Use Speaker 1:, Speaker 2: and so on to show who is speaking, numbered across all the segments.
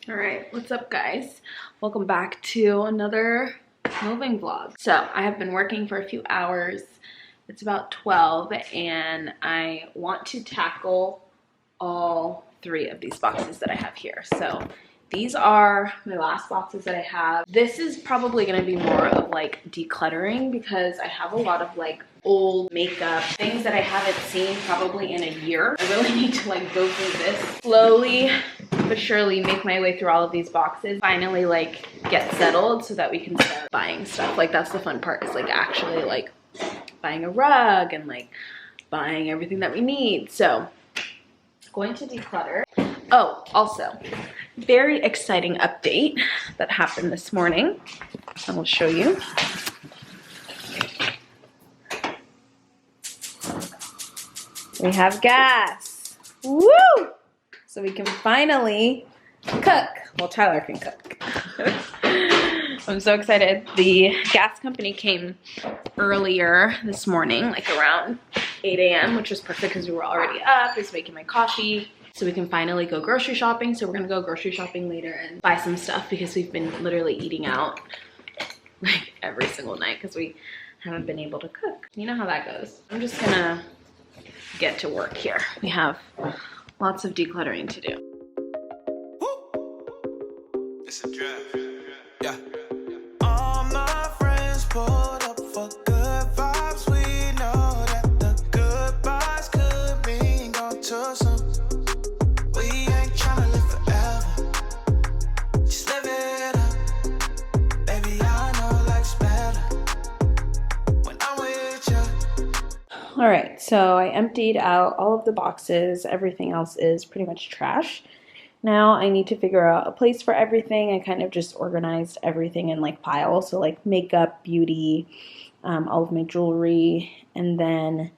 Speaker 1: All right, what's up guys? Welcome back to another moving vlog. So I have been working for a few hours. It's about 12 and I want to tackle all 3 of these boxes that I have here. So these are my last boxes that I have. This is probably gonna be more of like decluttering because I have a lot of like old makeup, things that I haven't seen probably in a year. I really need to like go through this slowly but surely, make my way through all of these boxes, finally like get settled so that we can start buying stuff. Like that's the fun part, is like actually like buying a rug and like buying everything that we need. So going to declutter. Oh, also very exciting update that happened this morning. I will show you. We have gas. Woo! So we can finally cook. Well, Tyler can cook. I'm so excited. The gas company came earlier this morning, like around 8 a.m., which was perfect because we were already up. I was making my coffee. So we can finally go grocery shopping. So we're gonna go grocery shopping later and buy some stuff because we've been literally eating out like every single night because we haven't been able to cook. You know how that goes. I'm just gonna get to work here. We have lots of decluttering to do.
Speaker 2: It's a draft. Yeah. All my friends pulled up for good vibes. We know that the good vibes could mean gone too soon. We ain't tryna live forever. Just live it up. Baby, I know life's better when I'm with you.
Speaker 1: All right, so I emptied out all of the boxes. Everything else is pretty much trash. Now I need to figure out a place for everything. I kind of just organized everything in like piles. So like makeup, beauty, all of my jewelry. And then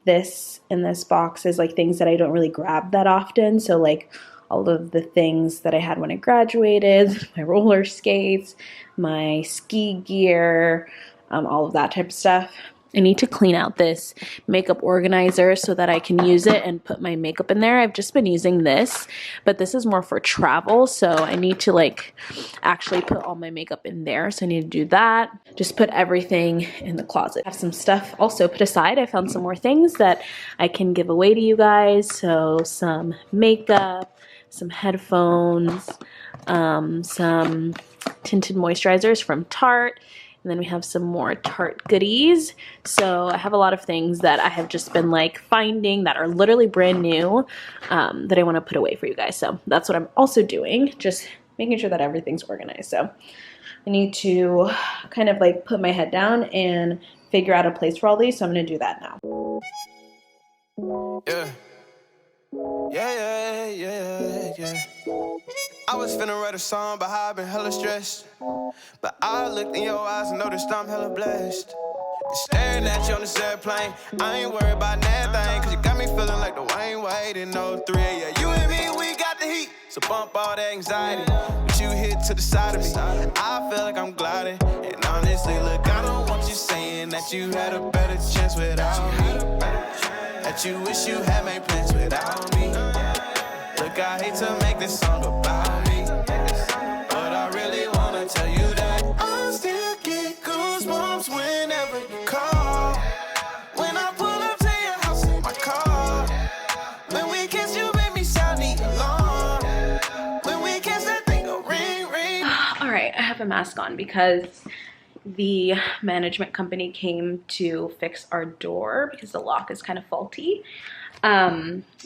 Speaker 1: this in this box is like things that I don't really grab that often. So like all of the things that I had when I graduated, my roller skates, my ski gear, all of that type of stuff. I need to clean out this makeup organizer so that I can use it and put my makeup in there. I've just been using this, but this is more for travel. So I need to like actually put all my makeup in there. So I need to do that. Just put everything in the closet. I have some stuff also put aside. I found some more things that I can give away to you guys. So some makeup, some headphones, some tinted moisturizers from Tarte. And then we have some more Tarte goodies. So I have a lot of things that I have just been like finding that are literally brand new that I want to put away for you guys. So that's what I'm also doing, just making sure that everything's organized. So I need to kind of like put my head down and figure out a place for all these. So I'm going to do that now.
Speaker 2: Yeah. Yeah. I was finna write a song about how I've been hella stressed, but I looked in your eyes and noticed I'm hella blessed. Staring at you on this airplane, I ain't worried about nothing, cause you got me feeling like the Wayne Wade in 03. Yeah, you and me, we got the heat, so bump all that anxiety. But you hit to the side of me, I feel like I'm gliding. And honestly, look, I don't want you saying that you had a better chance without me, that you wish you had made plans without me. Look, I hate to make this song about me, but I really wanna tell you that I still get goosebumps whenever you call. When I pull up to your house in my car, when we kiss, you make me sound the alarm. When we kiss, that thing go ring, ring.
Speaker 1: All right, I have a mask on because the management company came to fix our door because the lock is kind of faulty.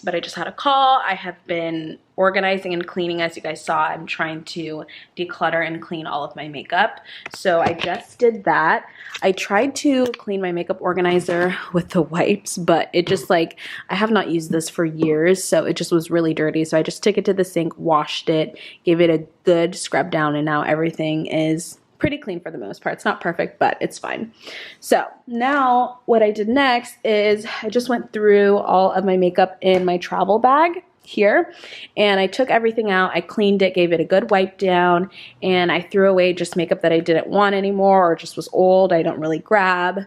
Speaker 1: But I just had a call. I have been organizing and cleaning. As you guys saw, I'm trying to declutter and clean all of my makeup. So I just did that. I tried to clean my makeup organizer with the wipes, but it just like, I have not used this for years, so it just was really dirty. So I just took it to the sink, washed it, gave it a good scrub down, and now everything is pretty clean for the most part. It's not perfect, but it's fine. So now what I did next is I just went through all of my makeup in my travel bag here, and I took everything out. I cleaned it, gave it a good wipe down, and I threw away just makeup that I didn't want anymore or just was old, I don't really grab.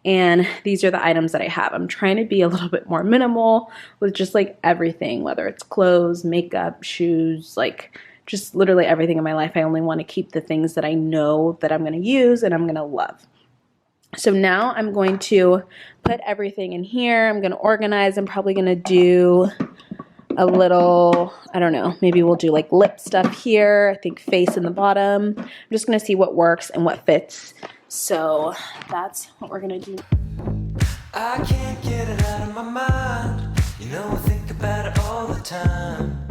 Speaker 1: And these are the items that I have. I'm trying to be a little bit more minimal with just like everything, whether it's clothes, makeup, shoes, like just literally everything in my life. I only want to keep the things that I know that I'm going to use and I'm going to love. So now I'm going to put everything in here. I'm going to organize. I'm probably going to do a little, I don't know, maybe we'll do like lip stuff here. I think face in the bottom. I'm just going to see what works and what fits. So that's what we're going to do.
Speaker 2: I can't get it out of my mind. You know I think about it all the time.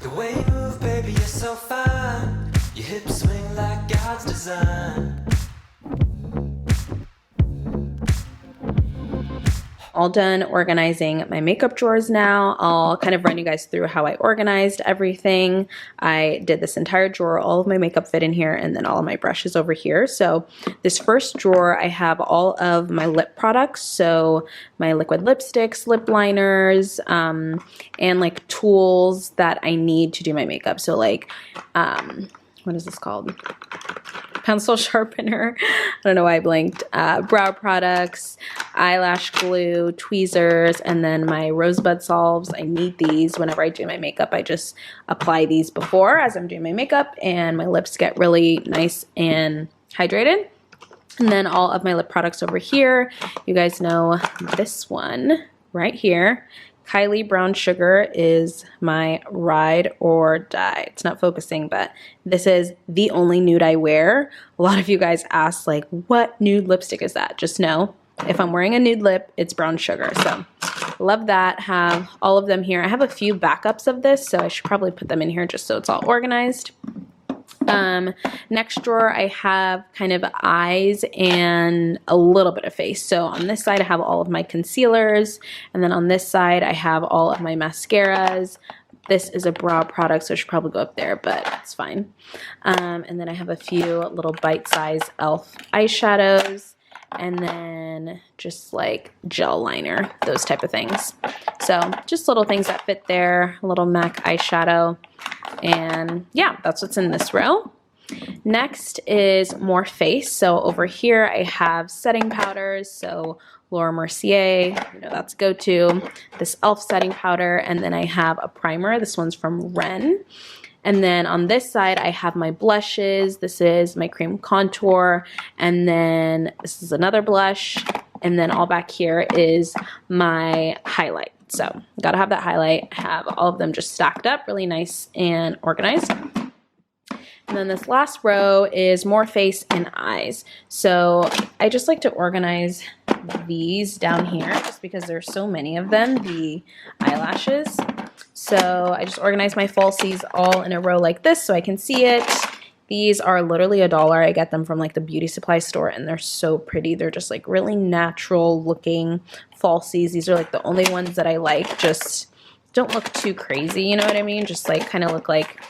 Speaker 2: The way you move, baby, you're so fine. Your hips swing like God's design.
Speaker 1: All done organizing my makeup drawers now. I'll kind of run you guys through how I organized everything. I did this entire drawer, all of my makeup fit in here, and then all of my brushes over here. So this first drawer, I have all of my lip products. So my liquid lipsticks, lip liners, and like tools that I need to do my makeup. So like, what is this called? Pencil sharpener. I don't know why I blinked. Brow products, eyelash glue, tweezers, and then my rosebud salves. I need these whenever I do my makeup. I just apply these before as I'm doing my makeup, and my lips get really nice and hydrated. And then all of my lip products over here. You guys know this one right here. Kylie Brown Sugar is my ride or die. It's not focusing, but this is the only nude I wear. A lot of you guys ask, like, what nude lipstick is that? Just know, if I'm wearing a nude lip, it's Brown Sugar. So love that. Have all of them here. I have a few backups of this, so I should probably put them in here just so it's all organized. Next drawer, I have kind of eyes and a little bit of face. So on this side, I have all of my concealers. And then on this side, I have all of my mascaras. This is a brow product, so it should probably go up there, but it's fine. And then I have a few little bite-sized e.l.f. eyeshadows. And then just like gel liner, those type of things. So just little things that fit there, a little MAC eyeshadow. And yeah, that's what's in this row. Next is more face. So over here I have setting powders. So Laura Mercier, you know, that's go-to. This e.l.f. setting powder. And then I have a primer. This one's from Ren. And then on this side, I have my blushes. This is my cream contour. And then this is another blush. And then all back here is my highlight. So gotta have that highlight. I have all of them just stacked up, really nice and organized. And then this last row is more face and eyes. So I just like to organize these down here just because there's so many of them, the eyelashes. So I just organize my falsies all in a row like this so I can see it. These are literally $1. I get them from like the beauty supply store and they're so pretty. They're just like really natural looking falsies. These are like the only ones that I like. Just don't look too crazy, you know what I mean? Just like kind of look like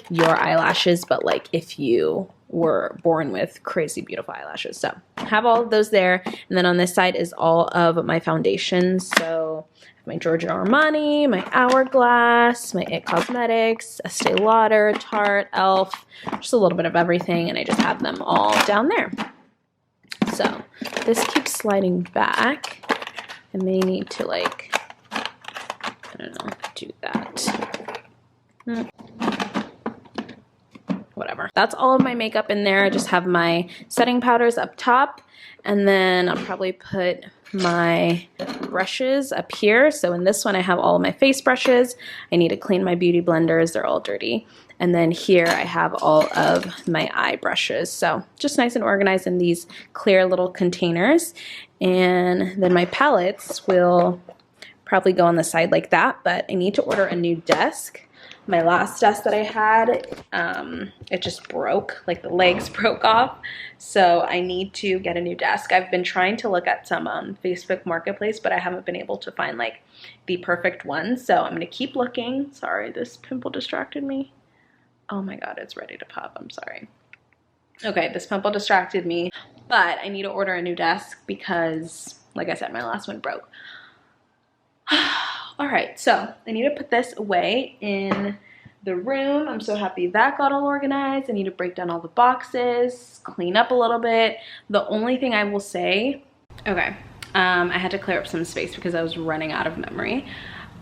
Speaker 1: your eyelashes, but like if you were born with crazy beautiful eyelashes. So I have all of those there. And then on this side is all of my foundations. So my Giorgio Armani, my Hourglass, my It Cosmetics, Estee Lauder, Tarte, e.l.f., just a little bit of everything, and I just have them all down there. So this keeps sliding back. I may need to like, I don't know, do that. Whatever. That's all of my makeup in there. I just have my setting powders up top, and then I'll probably put my brushes up here. So in this one, I have all of my face brushes. I need to clean my beauty blenders. They're all dirty. And then here I have all of my eye brushes. So just nice and organized in these clear little containers. And then my palettes will probably go on the side like that, but I need to order a new desk. My last desk that I had, it just broke, like the legs broke off. So I need to get a new desk. I've been trying to look at some on Facebook Marketplace, but I haven't been able to find like the perfect one. So I'm gonna keep looking. Sorry, this pimple distracted me. Oh my God, it's ready to pop, I'm sorry. Okay, this pimple distracted me, but I need to order a new desk because, like I said, my last one broke. All right, so I need to put this away in the room. I'm so happy that got all organized. I need to break down all the boxes, clean up a little bit. The only thing I will say, okay, I had to clear up some space because I was running out of memory.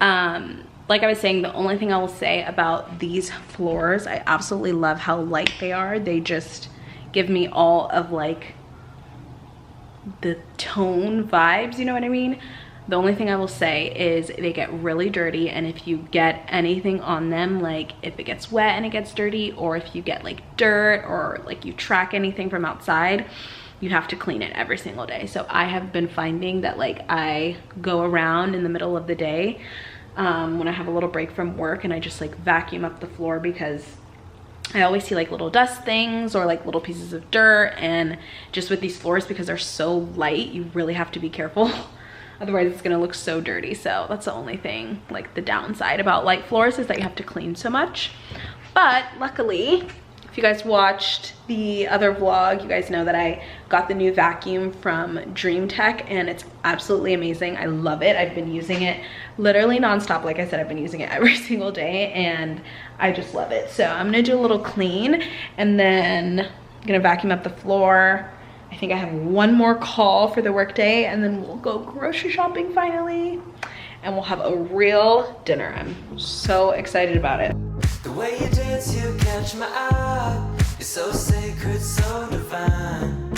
Speaker 1: Like I was saying, the only thing I will say about these floors, I absolutely love how light they are. They just give me all of like the tone vibes, you know what I mean? The only thing I will say is they get really dirty, and if you get anything on them, like if it gets wet and it gets dirty, or if you get like dirt or like you track anything from outside, you have to clean it every single day. So I have been finding that like I go around in the middle of the day when I have a little break from work, and I just like vacuum up the floor, because I always see like little dust things or like little pieces of dirt. And just with these floors, because they're so light, you really have to be careful. Otherwise it's gonna look so dirty. So that's the only thing, like the downside about light floors, is that you have to clean so much. But luckily, if you guys watched the other vlog, you guys know that I got the new vacuum from Dream Tech, and it's absolutely amazing. I love it. I've been using it literally nonstop. Like I said, I've been using it every single day, and I just love it. So I'm gonna do a little clean, and then I'm gonna vacuum up the floor. I think I have one more call for the workday, and then we'll go grocery shopping finally, and we'll have a real dinner. I'm so excited about it.
Speaker 2: The way you dance, you catch my eye. It's so sacred, so divine.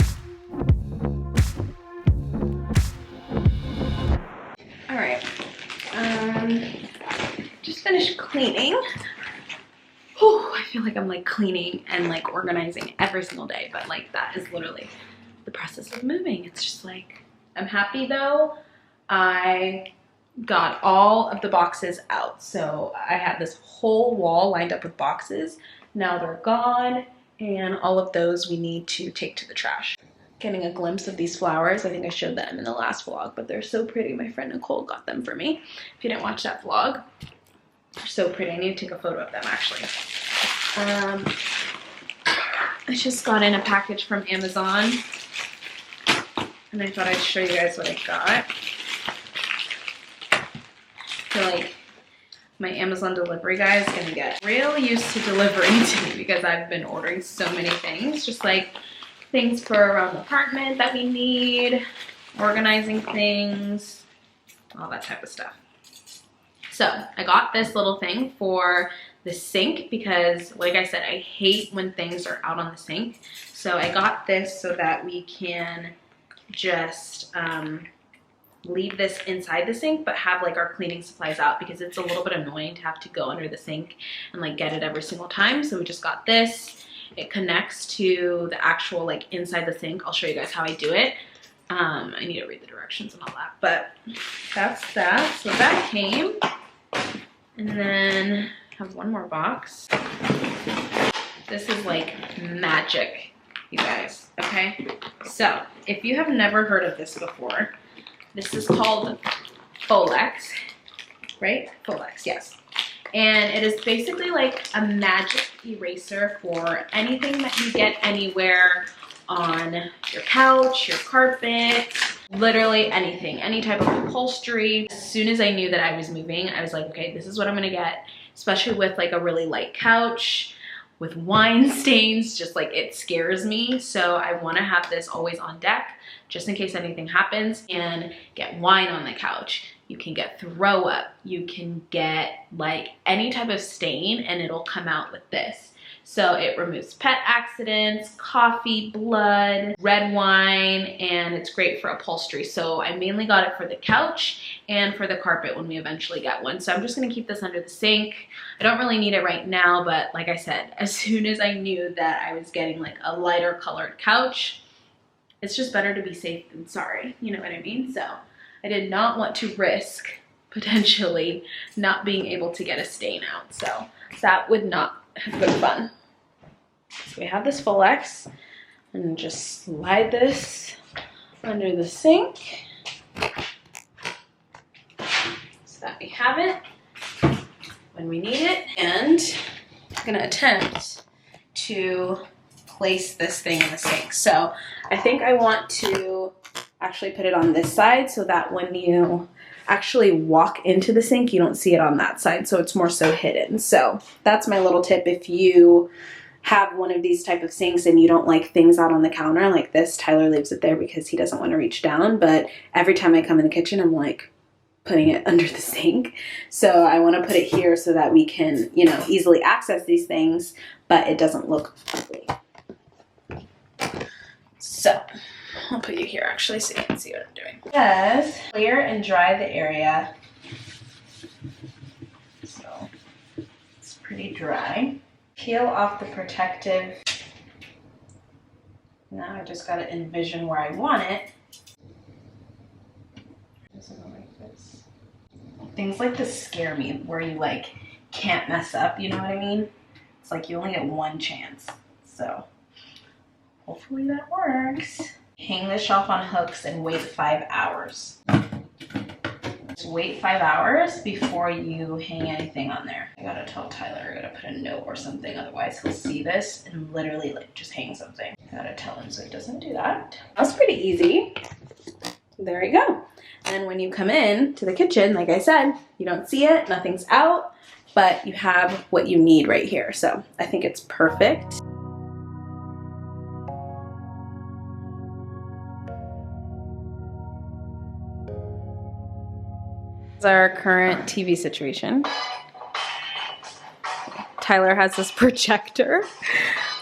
Speaker 1: All right, just finished cleaning. Whew, I feel like I'm like cleaning and like organizing every single day, but like that is literally the process of moving. It's just like, I'm happy though. I got all of the boxes out. So I had this whole wall lined up with boxes. Now they're gone, and all of those we need to take to the trash. Getting a glimpse of these flowers. I think I showed them in the last vlog, but they're so pretty. My friend Nicole got them for me. If you didn't watch that vlog, they're so pretty. I need to take a photo of them actually. I just got in a package from Amazon, and I thought I'd show you guys what I got. I feel like my Amazon delivery guy is gonna get real used to delivering to me, because I've been ordering so many things, just like things for around the apartment that we need, organizing things, all that type of stuff. So I got this little thing for the sink, because like I said, I hate when things are out on the sink. So I got this so that we can just leave this inside the sink, but have like our cleaning supplies out, because it's a little bit annoying to have to go under the sink and like get it every single time. So we just got this. It connects to the actual like inside the sink. I'll show you guys how I do it. I need to read the directions and all that, but that's that. So that came, and then I have one more box. This is like magic, you guys, okay? So if you have never heard of this before, this is called Folex, right? Folex, yes. And it is basically like a magic eraser for anything that you get anywhere on your couch, your carpet, literally anything, any type of upholstery. As soon as I knew that I was moving, I was like, okay, this is what I'm gonna get, especially with like a really light couch, with wine stains, just like it scares me. So I wanna have this always on deck, just in case anything happens, and get wine on the couch. You can get throw up, you can get like any type of stain, and it'll come out with this. So it removes pet accidents, coffee, blood, red wine, and it's great for upholstery. So I mainly got it for the couch and for the carpet when we eventually get one. So I'm just gonna keep this under the sink. I don't really need it right now, but like I said, as soon as I knew that I was getting like a lighter colored couch, it's just better to be safe than sorry, you know what I mean? So I did not want to risk potentially not being able to get a stain out. So that would not have been fun. So we have this Folex, and just slide this under the sink so that we have it when we need it. And I'm gonna attempt to place this thing in the sink. So I think I want to actually put it on this side so that when you actually walk into the sink, you don't see it on that side, so it's more so hidden. So that's my little tip if you have one of these type of sinks and you don't like things out on the counter like this, Tyler leaves it there because he doesn't want to reach down. But every time I come in the kitchen, I'm like putting it under the sink. So I want to put it here so that we can, you know, easily access these things, but it doesn't look ugly. So I'll put you here actually so you can see what I'm doing. Yes, clear and dry the area. So it's pretty dry. Peel off the protective. Now I just gotta envision where I want it. Like this. Things like this scare me, where you like can't mess up, you know what I mean? It's like you only get one chance. So hopefully that works. Hang the shelf on hooks and wait 5 hours. Just wait 5 hours before you hang anything on there. I gotta tell Tyler, I gotta put a note or something, otherwise he'll see this and literally like just hang something. I gotta tell him so he doesn't do that. That's pretty easy. There you go. And when you come in to the kitchen, like I said, you don't see it, nothing's out, but you have what you need right here. So I think it's perfect. Our current TV situation. Tyler has this projector,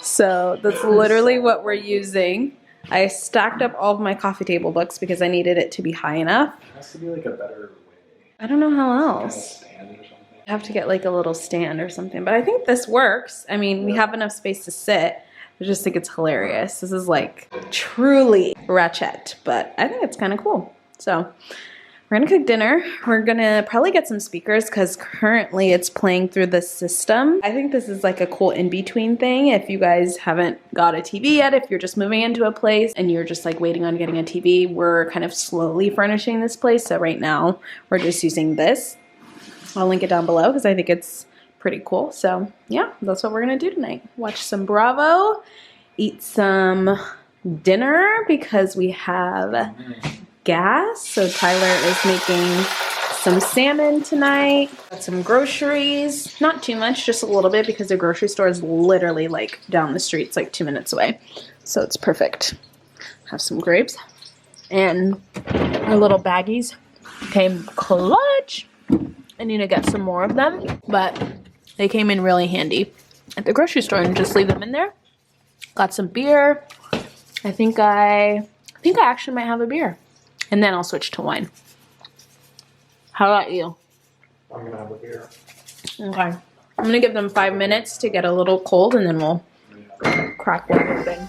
Speaker 1: so that's literally what we're using. I stacked up all of my coffee table books because I needed it to be high enough.
Speaker 3: It has to be like a better way.
Speaker 1: I don't know how else.
Speaker 3: Kind of stand or something.
Speaker 1: I have to get like a little stand or something, but I think this works. I mean, we have enough space to sit. I just think it's hilarious. This is like truly ratchet, but I think it's kind of cool. So we're gonna cook dinner. We're gonna probably get some speakers because currently it's playing through the system. I think this is like a cool in-between thing. If you guys haven't got a TV yet, if you're just moving into a place and you're just like waiting on getting a TV, we're kind of slowly furnishing this place. So right now we're just using this. I'll link it down below because I think it's pretty cool. So yeah, that's what we're gonna do tonight. Watch some Bravo, eat some dinner because we have gas. So Tyler is making some salmon tonight. Got some groceries, not too much, just a little bit because the grocery store is literally like down the street. It's like 2 minutes away. So it's perfect. Have some grapes and our little baggies came clutch. I need to get some more of them, but they came in really handy at the grocery store and just leave them in there. Got some beer. I think I actually might have a beer. And then I'll switch to wine. How about you?
Speaker 3: I'm gonna have a beer.
Speaker 1: Okay. I'm gonna give them 5 minutes to get a little cold and then we'll crack one open.